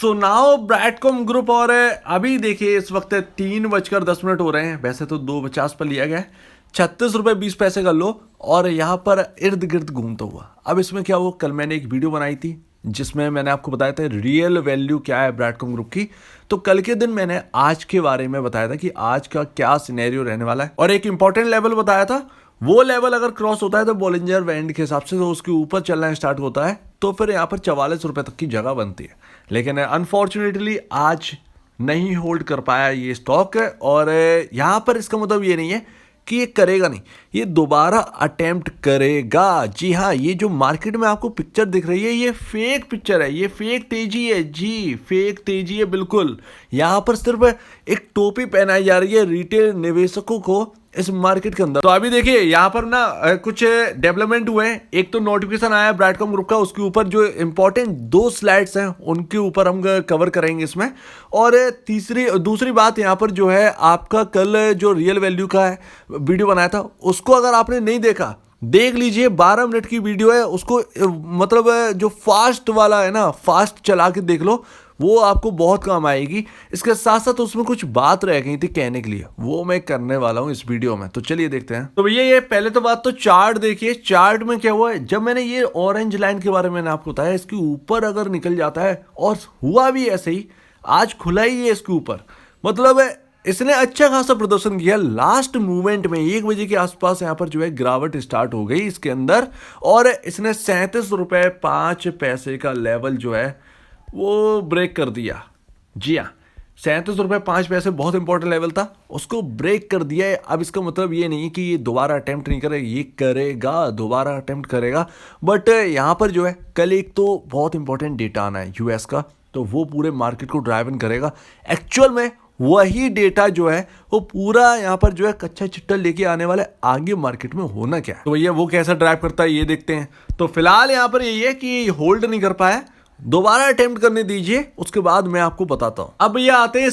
So now ब्रैडकॉम group और अभी देखिए इस वक्त 3:10 हो रहे हैं। वैसे तो 2:50 पर लिया गया है। 36 रुपये 20 पैसे का लो और यहाँ पर इर्द गिर्द घूमता हुआ। अब इसमें क्या हुआ, कल मैंने एक वीडियो बनाई थी जिसमें मैंने आपको बताया था रियल वैल्यू क्या है ब्रैडकॉम ग्रुप की। तो कल के दिन मैंने आज के बारे में बताया था कि आज का क्या सिनेरियो रहने वाला है और एक इंपॉर्टेंट लेवल बताया था। वो लेवल अगर क्रॉस होता है तो बॉलिंजर बैंड के हिसाब से तो उसके ऊपर चलना स्टार्ट होता है, तो फिर यहाँ पर 44 रुपये तक की जगह बनती है। लेकिन अनफॉर्चुनेटली आज नहीं होल्ड कर पाया ये स्टॉक। और यहाँ पर इसका मतलब ये नहीं है कि ये करेगा नहीं, ये दोबारा अटेम्प्ट करेगा। जी हाँ, ये जो मार्केट में आपको पिक्चर दिख रही है ये फेक पिक्चर है, ये फेक तेजी है जी, फेक तेजी है बिल्कुल। यहाँ पर सिर्फ एक टोपी पहनाई जा रही है रिटेल निवेशकों को इस मार्केट के अंदर। तो अभी देखिए यहाँ पर ना कुछ डेवलपमेंट हुए हैं। एक तो नोटिफिकेशन आया ब्रैडकॉम ग्रुप का, उसके ऊपर जो इंपॉर्टेंट 2 स्लाइड्स हैं उनके ऊपर हम कवर करेंगे इसमें। और दूसरी बात यहाँ पर जो है, आपका कल जो रियल वैल्यू का है वीडियो बनाया था उसको अगर आपने नहीं देखा देख लीजिए। 12 मिनट की वीडियो है, उसको मतलब जो फास्ट वाला है ना, फास्ट चला के देख लो, वो आपको बहुत काम आएगी। इसके साथ साथ उसमें कुछ बात रह गई थी कहने के लिए, वो मैं करने वाला हूं इस वीडियो में। तो चलिए देखते हैं। तो भैया ये पहले तो बात तो चार्ट देखिए, चार्ट में क्या हुआ है। जब मैंने ये ऑरेंज लाइन के बारे में आपको बताया, इसके ऊपर अगर निकल जाता है, और हुआ भी ऐसे ही, आज खुला ही है इसके ऊपर, मतलब इसने अच्छा खासा प्रदर्शन किया। लास्ट मूवमेंट में 1 बजे के आसपास यहाँ पर जो है गिरावट स्टार्ट हो गई इसके अंदर, और इसने 37 रुपये 5 पैसे का लेवल जो है वो ब्रेक कर दिया। जी हाँ, 37 रुपये 5 पैसे बहुत इंपॉर्टेंट लेवल था, उसको ब्रेक कर दिया है। अब इसका मतलब ये नहीं है कि ये दोबारा अटेम्प्ट नहीं करेगा, ये करेगा, दोबारा अटेम्प्ट करेगा। बट यहाँ पर जो है कल एक तो बहुत इंपॉर्टेंट डेटा आना है यूएस का, तो वो पूरे मार्केट को ड्राइव इन करेगा। एक्चुअल में वही डेटा जो है वो पूरा यहाँ पर जो है कच्चा चिट्टा लेके आने वाला है आगे मार्केट में होना क्या है। तो भैया वो कैसा ड्राइव करता है ये देखते हैं। तो फिलहाल यहाँ पर यही है कि होल्ड नहीं कर पाया, दोबारा अटेम्प्ट करने दीजिए, उसके बाद मैं आपको बताता हूं। अब ये आते हैं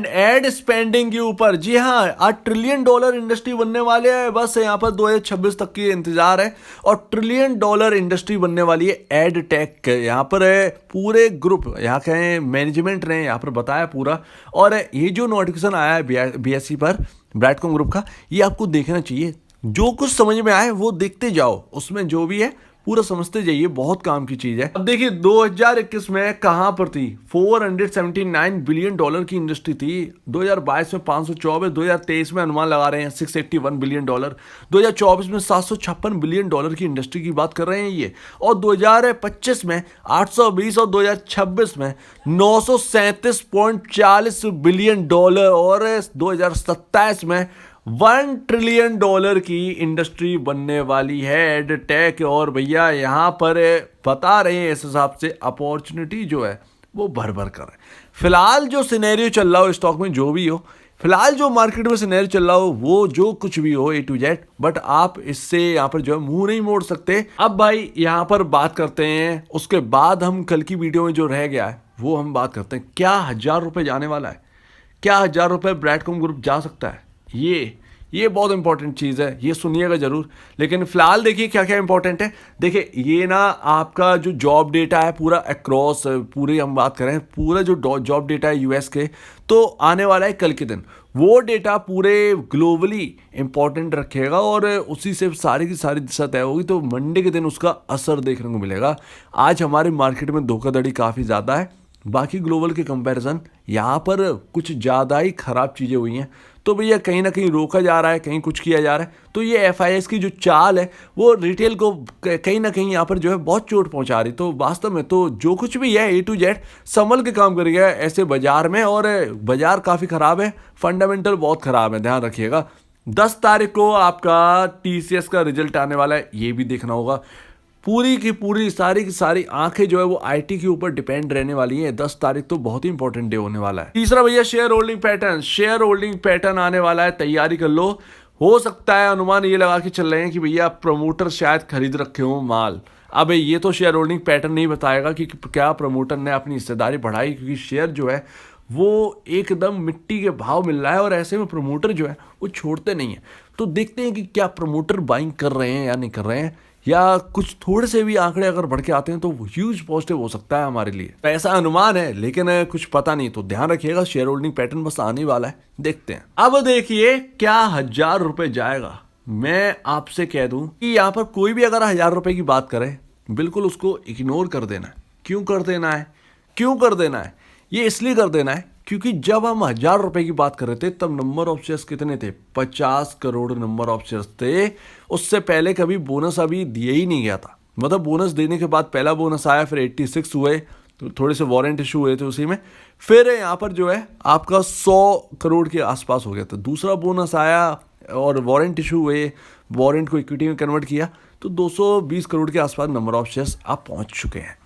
एड स्पेंडिंग के ऊपर। जी हाँ, $1 ट्रिलियन इंडस्ट्री बनने वाले हैं। बस यहाँ पर 2026 तक की इंतजार है और $1 ट्रिलियन इंडस्ट्री बनने वाली है एड टेक। यहाँ पर है पूरे ग्रुप, यहाँ के मैनेजमेंट ने यहाँ पर बताया पूरा। और ये जो नोटिफिकेशन आया है BSE पर ब्रैडकॉम ग्रुप का, ये आपको देखना चाहिए। जो कुछ समझ में आए वो देखते जाओ, उसमें जो भी है पूरा समझते जाइए, बहुत काम की चीज है। अब देखिए 2021 में कहां पर थी, $479 बिलियन की इंडस्ट्री थी। 2022 में 524, 2023 में अनुमान लगा रहे हैं $681 बिलियन, 2024 में $756 बिलियन की इंडस्ट्री की बात कर रहे हैं ये, और 2025 में 820 और 2026 में $937.40 बिलियन, और 2027 में $1 ट्रिलियन की इंडस्ट्री बनने वाली है एड टेक। और भैया यहाँ पर बता रहे हैं इस हिसाब से अपॉर्चुनिटी जो है वो भर भर कर है। फिलहाल जो सिनेरियो चल रहा हो स्टॉक में, जो भी हो, फिलहाल जो मार्केट में सिनेरियो चल रहा हो, वो जो कुछ भी हो A to Z, बट आप इससे यहाँ पर जो है मुंह नहीं मोड़ सकते। अब भाई यहाँ पर बात करते हैं, उसके बाद हम कल की वीडियो में जो रह गया है वो हम बात करते हैं। क्या $1000 जाने वाला है, क्या $1000 ब्रैडकॉम ग्रुप जा सकता है, ये बहुत इंपॉर्टेंट चीज़ है, ये सुनिएगा जरूर। लेकिन फिलहाल देखिए क्या क्या इंपॉर्टेंट है। देखिए ये ना आपका जो जॉब डेटा है पूरा अक्रॉस, पूरे हम बात करें पूरा जो जॉब डेटा है यूएस के, तो आने वाला है कल के दिन। वो डेटा पूरे ग्लोबली इंपॉर्टेंट रखेगा और उसी से सारी की सारी दिशा तय होगी। तो मंडे के दिन उसका असर देखने को मिलेगा। आज हमारे मार्केट में धोखाधड़ी काफ़ी ज़्यादा है, बाकी ग्लोबल के कंपैरिजन यहाँ पर कुछ ज़्यादा ही ख़राब चीज़ें हुई हैं। तो भैया कहीं ना कहीं रोका जा रहा है, कहीं कुछ किया जा रहा है। तो ये FIS की जो चाल है वो रिटेल को कहीं ना कहीं यहाँ पर जो है बहुत चोट पहुँचा रही। तो वास्तव में तो जो कुछ भी है A to Z संभल के काम करेगा ऐसे बाजार में, और बाजार काफ़ी ख़राब है, फंडामेंटल बहुत ख़राब है, ध्यान रखिएगा। 10 तारीख को आपका TCS का रिजल्ट आने वाला है, ये भी देखना होगा। पूरी की पूरी सारी की सारी आंखें जो है वो IT के ऊपर डिपेंड रहने वाली हैं। 10 तारीख तो बहुत ही इंपॉर्टेंट डे होने वाला है। तीसरा भैया शेयर होल्डिंग पैटर्न आने वाला है, तैयारी कर लो। हो सकता है अनुमान ये लगा के चल रहे हैं कि भैया प्रमोटर शायद खरीद रखे हो माल। अब ये तो शेयर होल्डिंग पैटर्न नहीं बताएगा कि क्या प्रमोटर ने अपनी हिस्सेदारी बढ़ाई, क्योंकि शेयर जो है वो एकदम मिट्टी के भाव मिल रहा है और ऐसे में प्रमोटर जो है वो छोड़ते नहीं है। तो देखते हैं कि क्या प्रमोटर बाइंग कर रहे हैं या नहीं कर रहे हैं। या कुछ थोड़े से भी आंकड़े अगर बढ़ के आते हैं तो ह्यूज पॉजिटिव हो सकता है हमारे लिए। तो ऐसा अनुमान है, लेकिन कुछ पता नहीं, तो ध्यान रखिएगा। शेयर होल्डिंग पैटर्न बस आने वाला है, देखते हैं। अब देखिए क्या 1000 रुपए जाएगा। मैं आपसे कह दूं कि यहाँ पर कोई भी अगर 1000 रुपए की बात करे, बिल्कुल उसको इग्नोर कर देना है। क्यों कर देना है? क्यों कर देना है? ये इसलिए कर देना है क्योंकि जब हम 1000 रुपए की बात कर रहे थे तब नंबर ऑफ शेयर्स कितने थे? 50 करोड़ नंबर ऑफ शेयर्स थे। उससे पहले कभी बोनस अभी दिया ही नहीं गया था। मतलब बोनस देने के बाद पहला बोनस आया, फिर 86 हुए, तो थोड़े से वारंट इशू हुए थे उसी में, फिर यहाँ पर जो है आपका 100 करोड़ के आसपास हो गया था। दूसरा बोनस आया और वारंट इशू हुए, वारंट को इक्विटी में कन्वर्ट किया, तो 220 करोड़ के आसपास नंबर ऑफ शेयर्स आप पहुंच चुके हैं।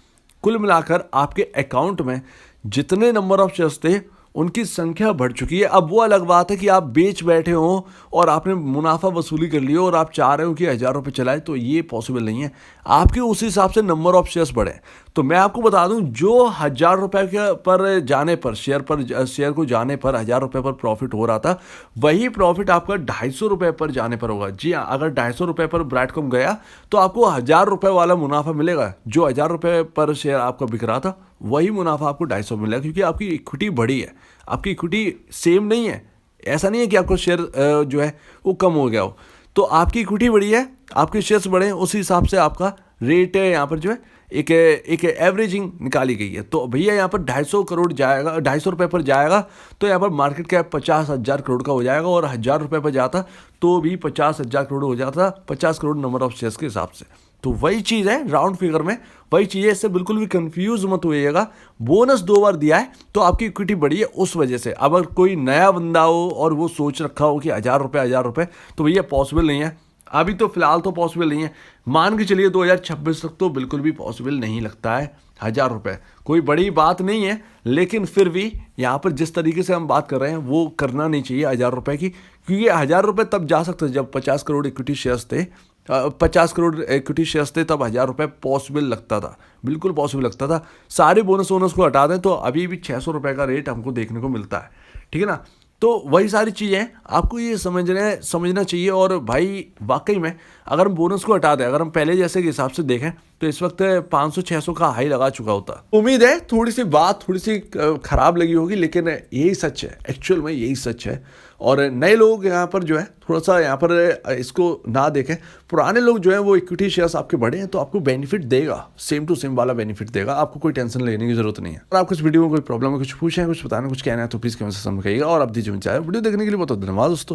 कुल मिलाकर आपके अकाउंट में जितने नंबर ऑफ शेयर्स थे उनकी संख्या बढ़ चुकी है। अब वो अलग बात है कि आप बेच बैठे हो और आपने मुनाफा वसूली कर लिया और आप चाह रहे हो कि 1000 रुपये चलाए, तो ये पॉसिबल नहीं है। आपके उस हिसाब से नंबर ऑफ शेयर्स बढ़े। तो मैं आपको बता दूं, जो 1000 रुपये के पर जाने पर शेयर को जाने पर 1000 रुपये पर प्रॉफिट हो रहा था, वही प्रॉफिट आपका 250 रुपये पर जाने पर होगा। जी हाँ, अगर 250 रुपये पर ब्रैडकॉम गया तो आपको 1000 रुपये वाला मुनाफा मिलेगा। जो 1000 रुपये पर शेयर आपका बिक रहा था वही मुनाफा आपको 250 मिलेगा, क्योंकि आपकी इक्विटी बढ़ी है। आपकी इक्विटी सेम नहीं है। ऐसा नहीं है कि आपको शेयर जो है वो कम हो गया हो। तो आपकी इक्विटी बढ़ी है, आपके शेयर्स बढ़े, उसी हिसाब से आपका रेट है यहाँ पर जो है एक एवरेजिंग निकाली गई है। तो भैया यहाँ पर 250 करोड़ जाएगा, 250 रुपये पर जाएगा, तो यहाँ पर मार्केट कैप 50,000 करोड़ का हो जाएगा। और 1000 रुपये पर जाता तो भी 50,000 करोड़ हो जाता, 50 करोड़ नंबर ऑफ शेयर्स के हिसाब से। तो वही चीज़ है राउंड फिगर में, वही चीज़ है। इससे बिल्कुल भी कंफ्यूज मत होइएगा। बोनस 2 बार दिया है तो आपकी इक्विटी बढ़ी है उस वजह से। अगर कोई नया बंदा हो और वो सोच रखा हो कि 1000 रुपये, तो भैया पॉसिबल नहीं है। अभी तो फिलहाल तो पॉसिबल नहीं है। मान के चलिए 2026 तक तो बिल्कुल भी पॉसिबल नहीं लगता है 1000 रुपये। कोई बड़ी बात नहीं है, लेकिन फिर भी यहाँ पर जिस तरीके से हम बात कर रहे हैं वो करना नहीं चाहिए 1000 रुपये की, क्योंकि 1000 रुपये तब जा सकते थे जब 50 करोड़ इक्विटी शेयर्स थे। 50 करोड़ इक्विटी शेयर्स थे, तब 1000 रुपये पॉसिबल लगता था, बिल्कुल पॉसिबल लगता था। सारे बोनस वोनस को हटा दें तो अभी भी 600 रुपये का रेट हमको देखने को मिलता है। ठीक है ना? तो वही सारी चीज़ें आपको ये समझना चाहिए। और भाई वाकई में अगर हम बोनस को हटा दें, अगर हम पहले जैसे के हिसाब से देखें तो इस वक्त 500-600 का हाई लगा चुका होता। उम्मीद है थोड़ी सी खराब लगी होगी, लेकिन यही सच है, एक्चुअल में यही सच है। और नए लोग यहाँ पर जो है थोड़ा सा यहाँ पर इसको ना देखें। पुराने लोग जो है वो इक्विटी शेयर्स आपके बढ़े हैं तो आपको बेनिफिट देगा, सेम टू सेम वाला बेनिफिट देगा। आपको कोई टेंशन लेने की जरूरत नहीं है। और आपको इस वीडियो में कोई प्रॉब्लम है, कुछ पूछें, कुछ बताना, कुछ कहना है तो प्लीज़ कमेंट सेक्शन में कहिएगा। और आप दीजिए वीडियो देखने के लिए बहुत धन्यवाद दोस्तों।